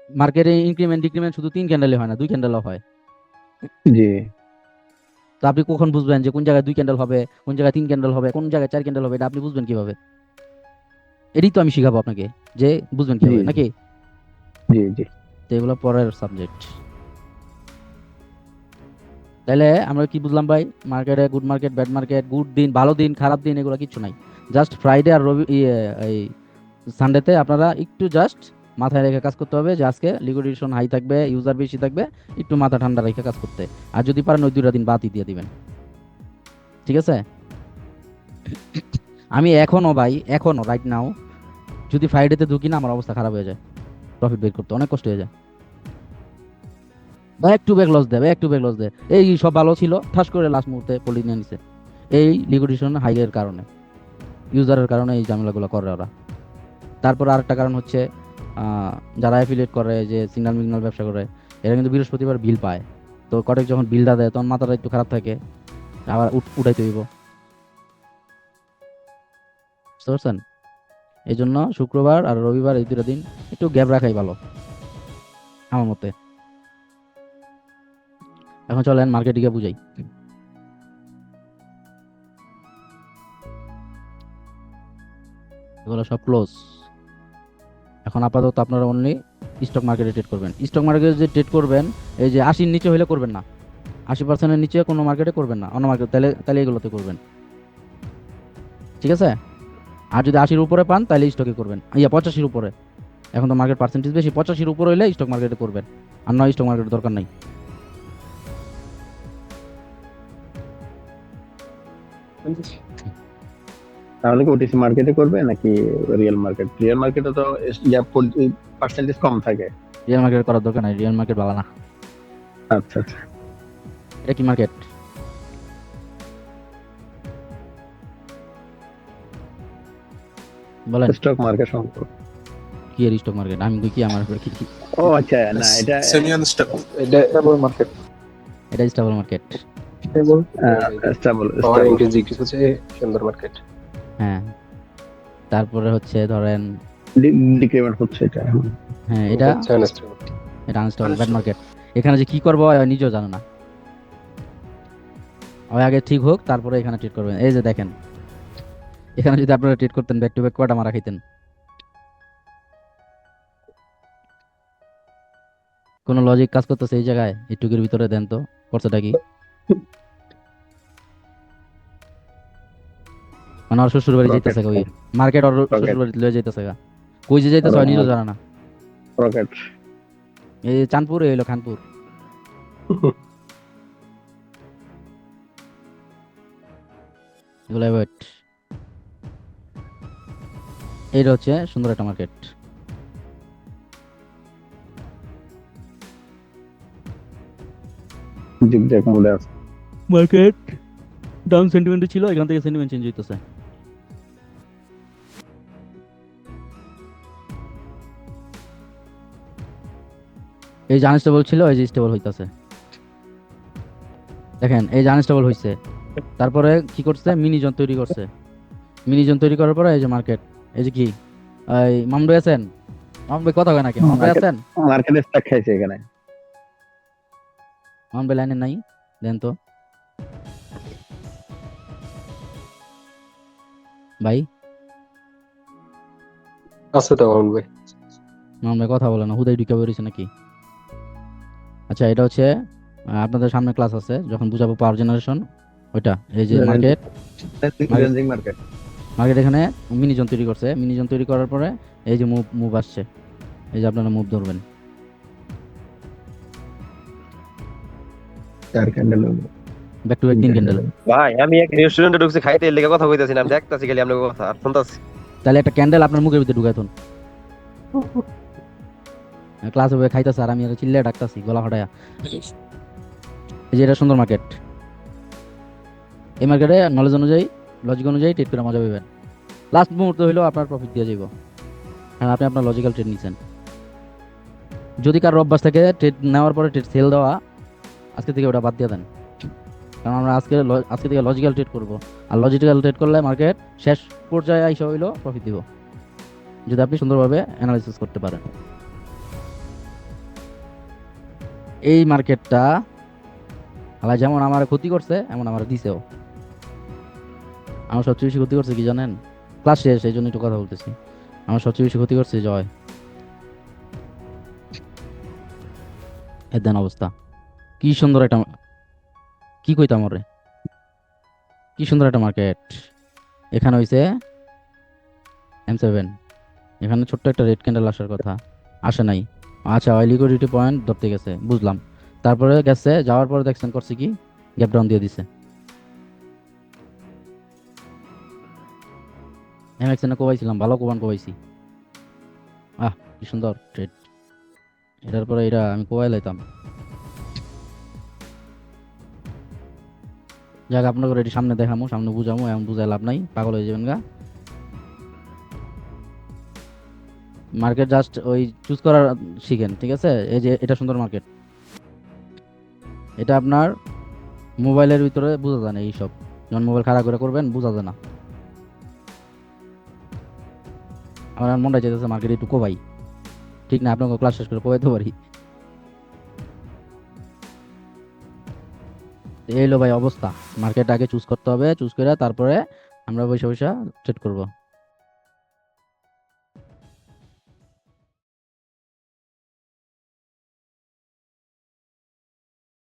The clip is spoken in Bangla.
মার্কেটে ইনক্রিমেন্ট ডিক্রিমেন্ট শুধু 3 ক্যান্ডেলে হয় না, 2 ক্যান্ডেলও হয়। জি তো আপনি কখন বুঝবেন যে কোন জায়গায় 2 ক্যান্ডেল হবে, কোন জায়গায় 3 ক্যান্ডেল হবে, কোন জায়গায় 4 ক্যান্ডেল হবে? এটা আপনি বুঝবেন কিভাবে? এটাই তো আমি শিখাবো আপনাকে, যে বুঝবেন জি কিভাবে জি নাকি। জি জি। তো এগুলো পরের সাবজেক্ট। তাহলে আমরা কি বুঝলাম ভাই? মার্কেটে good market, bad market, good দিন, ভালো দিন, খারাপ দিন, এগুলো কিছু নাই। জাস্ট ফ্রাইডে আর রবি এই সানডেতে আপনারা একটু জাস্ট মাথায় রেখে কাজ করতে হবে যে আজকে লিকুইডেশন হাই থাকবে, ইউজার বেশি থাকবে, একটু মাথা ঠান্ডা রেখে কাজ করতে। আর যদি পারেন ওই 2টা দিন বাদই দিয়ে দিবেন। ঠিক আছে? আমি এখনো ভাই, এখনো রাইট নাও যদি ফ্রাইডেতে ঢুকি না, আমার অবস্থা খারাপ হয়ে যায়। প্রফিট বের করতে অনেক কষ্ট হয়ে যায়। ব্যাক টু ব্যাক লস দেয়, ব্যাক টু ব্যাক লস দেয়। এই সব ভালো ছিল, ঠাস করে লাস্ট মুহূর্তে পলি নিয়ে নিছে। এই লিকুইডেশন হাইয়ের কারণে, ইউজারের কারণে এই ঝামেলাগুলো করে ওরা। তারপর আরেকটা কারণ হচ্ছে যারা অ্যাফিলিয়েট করে, যে সিগন্যাল মিগনাল ব্যবসা করে, এরা কিন্তু বৃহস্পতিবার বিল পায়। তো কটেক যখন বিলটা দেয় তখন মাথাটা একটু খারাপ থাকে, আবার উঠাইতে হইব। বুঝতে পারছেন? এই জন্য শুক্রবার আর রবিবার এই 2টা দিন একটু গ্যাপ রাখাই ভালো আমার মতে। এখন চলেন মার্কেটিংয়ে বুঝাই। এগুলো সব ক্লোজ। এখন আপাতত আপনারা অনলি স্টক মার্কেটে ট্রেড করবেন। স্টক মার্কেটে যে ট্রেড করবেন, এই যে 80-র নিচে হলে করবেন না, 80%-এর নিচে কোনো মার্কেটে করবেন না, অন্য মার্কেট তাহলে তাহলে এগুলোতে করবেন। ঠিক আছে? আর যদি 80-র উপরে পান তাহলে স্টকে করবেন, 85-র উপরে। এখন তো মার্কেট পার্সেন্টেজ বেশি, 85-র উপরে হলে স্টক মার্কেটে করবেন। আর নয়, স্টক মার্কেটের দরকার নাই। তাহলে কি ওটিসি মার্কেটে করবে নাকি রিয়েল মার্কেট? রিয়েল মার্কেটে তো ইয়া পার্সেন্টেজ কম থাকে। রিয়েল মার্কেট করার দরকার নাই, রিয়েল মার্কেট ভালো না। আচ্ছা আচ্ছা। এটা কি মার্কেট? বলেন। স্টক মার্কেট সম্পর্কে। কি এর স্টক মার্কেট? আমি কই কি আমার কি? ও আচ্ছা, না এটা সেমি আনস্টেবল। এটা স্টেবল মার্কেট। এটা স্টেবল মার্কেট। স্টেবল স্টেবল পাওয়ার স্টেবল। ইনক্রিজ ডিক্রিজ হচ্ছে সুন্দর মার্কেট। হ্যাঁ, তারপরে হচ্ছে ধরেন, ডিক্রিমেন্ট হচ্ছে এটা। হ্যাঁ এটা এটা, হচ্ছে আনস্টেবল। এটা আনস্টেবল ব্যাড মার্কেট। এখানে যে কি করবো নিজেও জানো না। ওই আগে ঠিক হোক তারপরে এখানে ট্রেড করবেন। এই যে দেখেন, এখানে যদি আপনারা ট্রেড করতেন ব্যাক টু ব্যাক, কয়টা মারা খাইতেন? কোনো লজিক কাজ করতেছে এই জায়গায়? এইটুকুর ভিতরে দেন তো, করছেটা কি? মানে ওর শ্বশুর বাড়ি রকেট যাইতেছে ওই মার্কেট, ওর শ্বশুর রকেট বাড়ি লয়ে যাইতেছে গা। কই যে যাইতেছে হয় নিজেও জানে না। রকেট। এই চাঁদপুর, এই হলো খানপুর। এগুলো ওয়েট। এইটা হচ্ছে সুন্দর একটা মার্কেট। জিগজ্যাগ মোডে আছে। মার্কেট ডাউন সেন্টিমেন্ট ছিল, এখান থেকে সেন্টিমেন্ট চেঞ্জ হইতেছে। এই যে আনস্টেবল ছিল, এই যে স্টেবল হইতাছে। দেখেন এই যে আনস্টেবল হইছে, তারপরে কি করছে? মিনি জোন তৈরি করছে। মিনি জোন তৈরি করার পরে এই যে মার্কেট। এই যে কি, এই মামুন ভাই আছেন? মামুন ভাই কথা হয় নাকি? মামুন ভাই মার্কেট আছেন? মার্কেট স্টক খাইছে এখানে। মামুন ভাই লাইনে নাই, দেন তো ভাই। আছে তো মামুন ভাই। মামুন ভাই কথা বলে না, হুদাই ঢুকে বেরিয়েছে নাকি? আচ্ছা, এটা হচ্ছে আপনাদের সামনে ক্লাস আছে যখন বুঝাবো পাওয়ার জেনারেশন, ওইটা। এই যে মার্কেট, রেঞ্জিং মার্কেট। মার্কেট এখানে মিনি জোন তৈরি করছে। মিনি জোন তৈরি করার পরে এই যে মুভ মুভ আসছে, এই যে আপনারা মুভ ধরবেন। চার candle back to back 3 candle. ভাই আমি এক রেস্টুরেন্টে ঢুকছি খাইতে, এর লেগে কথা কইতাছি না, আমি দেখতাছি খালি আপনার কথা আর শুনতাছি। তাহলে একটা ক্যান্ডেল আপনার মুখের ভিতরে ঢুকাই থুন। ক্লাস হবে খাইতেছে আর আমি আর চিল্লায় ডাকতাছি গলা ফাটায়া। এই যে এটা সুন্দর মার্কেট। এই মার্কেটে নলেজ অনুযায়ী, লজিক অনুযায়ী ট্রেড করে মজা পাবেন। লাস্ট মুহূর্তে হইলেও আপনার প্রফিট দিয়ে যাইব, কারণ আপনি আপনার লজিক্যাল ট্রেড নিছেন। যদি কারোর অভ্যাস থাকে ট্রেড নেওয়ার পরে ট্রেড সেল দেওয়া, আজকে থেকে ওটা বাদ দিয়ে দেন। কারণ আমরা আজকে থেকে লজিক্যাল ট্রেড করব। আর লজিক্যাল ট্রেড করলে মার্কেট শেষ পর্যায়ে আইসা হইলেও প্রফিট দিব, যদি আপনি সুন্দরভাবে অ্যানালাইসিস করতে পারেন। এই মার্কেটটা আল্লাহ যেমন আমার ক্ষতি করছে এমন আমার দিছেও। আমার সবচেয়ে বেশি ক্ষতি করছে কি জানেন? ক্লাস শেষ এই জন্য একটু কথা বলতেছি। আমার সবচেয়ে বেশি ক্ষতি করছে জয়। এর দেন অবস্থা কি সুন্দর একটা, কি কইতাম ওরে, কি সুন্দর একটা মার্কেট। এখানে হইছে M7, এখানে ছোট্ট একটা রেড ক্যান্ডেল আসার কথা, আসে নাই। আচ্ছা ওই লিকুইডিটি পয়েন্ট ধরতে গেছে বুঝলাম, তারপরে গেছে, যাওয়ার পরে দেখছেন করছে কি, গ্যাপ ডাউন দিয়ে দিছে। এমএক্সএনে কোবাইছিলাম, ভালো কোবান কোবাইছি। কি সুন্দর ট্রেড। এটার পরে এটা আমি কোবাই লাইতাম। যাক আপনাকে রেডি সামনে দেখামো, সামনে বুঝামো, এমন বুঝাই লাভ নাই, পাগল হয়ে যাবেন গা। মার্কেট জাস্ট ওই চুজ করার শিখেন, ঠিক আছে? এই যে এটা সুন্দর মার্কেট, এটা আপনার মোবাইলের ভিতরে বোঝা যায় না এইসব, যখন মোবাইল খারাপ করে করবেন বোঝা যায় না। আমার আর মনটা চাইতেছে মার্কেটে একটু কোবাই, ঠিক না? আপনাকে ক্লাস শেষ করে কোবাইতে পারি। এই হলো ভাই অবস্থা। মার্কেট আগে চুজ করতে হবে, চুজ করে তারপরে আমরা পয়সা পয়সা ট্রেড করবো।